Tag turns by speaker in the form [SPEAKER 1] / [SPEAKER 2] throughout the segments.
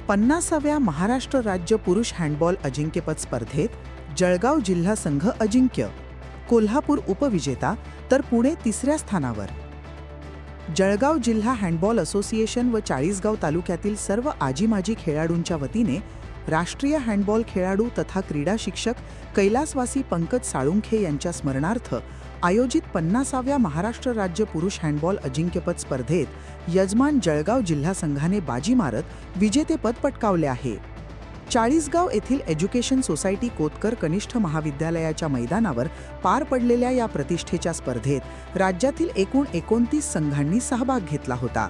[SPEAKER 1] 50व्या महाराष्ट्र राज्य पुरुष हँडबॉल अजिंक्यपद स्पर्धेत जळगाव जिल्हा संघ अजिंक्य, कोल्हापूर उपविजेता तर पुणे तिसऱ्या स्थानावर. जळगाव जिल्हा हँडबॉल असोसिएशन व चाळीसगाव तालुक्यातील सर्व आजीमाजी खेळाडूंच्या वतीने राष्ट्रीय हँडबॉल खेळाडू तथा क्रीडा शिक्षक कैलासवासी पंकज साळुंखे यांच्या स्मरणार्थ आयोजित 50व्या महाराष्ट्र राज्य पुरुष हँडबॉल अजिंक्यपद स्पर्धेत यजमान जळगाव जिल्हा संघाने बाजी मारत विजेतेपद पटकावले आहे. चाळीसगाव येथील एज्युकेशन सोसायटी कोतकर कनिष्ठ महाविद्यालयाच्या मैदानावर पार पडलेल्या या प्रतिष्ठेच्या स्पर्धेत राज्यातील एकूण 29 संघांनी सहभाग घेतला होता.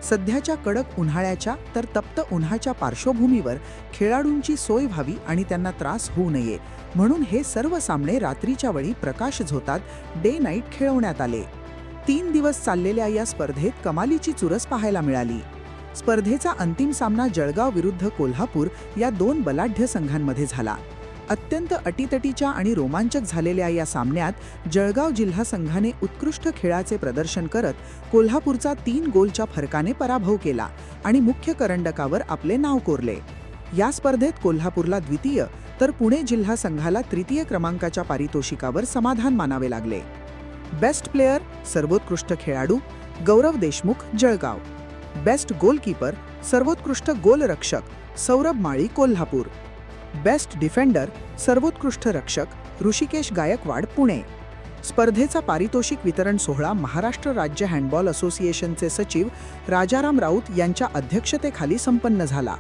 [SPEAKER 1] सध्याच्या कडक उन्हाळ्याच्या तर तप्त उन्हाच्या पार्श्वभूमीवर खेळाडूंची सोय व्हावी आणि त्यांना त्रास होऊ नये म्हणून हे सर्व सामने रात्रीच्या वेळी प्रकाश झोतात डे नाईट खेळवण्यात आले. 3 दिवस चाललेल्या या स्पर्धेत कमालीची चुरस पाहायला मिळाली. स्पर्धेचा अंतिम सामना जळगाव विरुद्ध कोल्हापूर या 2 बलाढ्य संघांमध्ये झाला. अत्यंत अटीतटीच्या आणि रोमांचक झालेल्या या सामन्यात जळगाव जिल्हा संघाने उत्कृष्ट खेळाचे प्रदर्शन करत कोल्हापूरचा 3 गोलच्या फरकाने पराभव केला आणि मुख्य करंडकावर आपले नाव कोरले. या स्पर्धेत कोल्हापूरला द्वितीय तर पुणे जिल्हा संघाला तृतीय क्रमांकाच्या पारितोषिकावर समाधान मानावे लागले. बेस्ट प्लेयर सर्वोत्कृष्ट खेळाडू गौरव देशमुख जळगाव. बेस्ट गोलकीपर सर्वोत्कृष्ट गोलरक्षक सौरभ माळी कोल्हापूर. बेस्ट डिफेंडर सर्वोत्कृष्ट रक्षक ऋषिकेश गायकवाड पुणे. स्पर्धेचा पारितोषिक वितरण सोहळा महाराष्ट्र राज्य हँडबॉल असोसिएशनचे सचिव राजाराम राऊत यांच्या अध्यक्षतेखाली संपन्न झाला.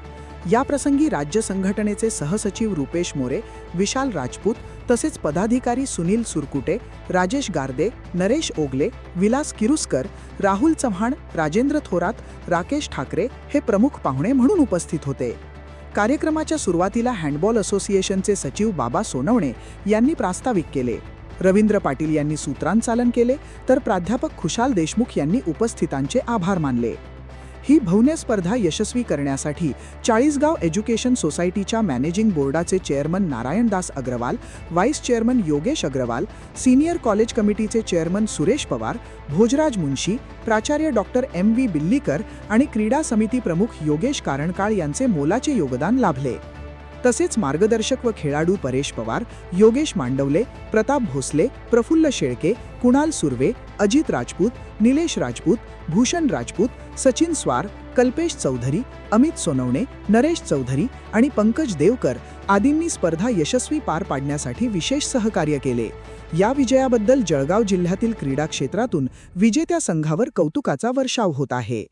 [SPEAKER 1] याप्रसंगी राज्य संघटनेचे सहसचिव रुपेश मोरे, विशाल राजपूत तसेच पदाधिकारी सुनील सुरकुटे, राजेश गारदे, नरेश ओगले, विलास किरुस्कर, राहुल चव्हाण, राजेंद्र थोरात, राकेश ठाकरे हे प्रमुख पाहुणे म्हणून उपस्थित होते. कार्यक्रमाच्या सुरुवातीला हँडबॉल असोसिएशनचे सचिव बाबा सोनवणे यांनी प्रास्ताविक केले. रवींद्र पाटील यांनी सूत्रांचालन केले तर प्राध्यापक खुशाल देशमुख यांनी उपस्थितांचे आभार मानले. ही भव्य स्पर्धा यशस्वी करण्यासाठी चाळीसगाव एज्युकेशन सोसायटीच्या मॅनेजिंग बोर्डाचे chairman Narayandas Agrawal, vice chairman Yogesh Agrawal, senior college कमिटीचे चेअरमन सुरेश पवार, भोजराज मुंशी, प्राचार्य डॉक्टर M.V. बिल्लीकर आणि क्रीडा समिती प्रमुख योगेश कारणकाळ यांचे मोलाचे योगदान लाभले. तसेच मार्गदर्शक व खेळाडू परेश पवार, योगेश मांडवले, प्रताप भोसले, प्रफुल्ल शेळके, कुणाल सुर्वे, अजित राजपूत, निलेश राजपूत, भूषण राजपूत, सचिन स्वार, कल्पेश चौधरी, अमित सोनवणे, नरेश चौधरी आणि पंकज देवकर आदींनी स्पर्धा यशस्वी पार पाडण्यासाठी विशेष सहकार्य केले. या विजयाबद्दल जळगाव जिल्ह्यातील क्रीडा क्षेत्रातून विजेत्या संघावर कौतुकाचा वर्षाव होत आहे.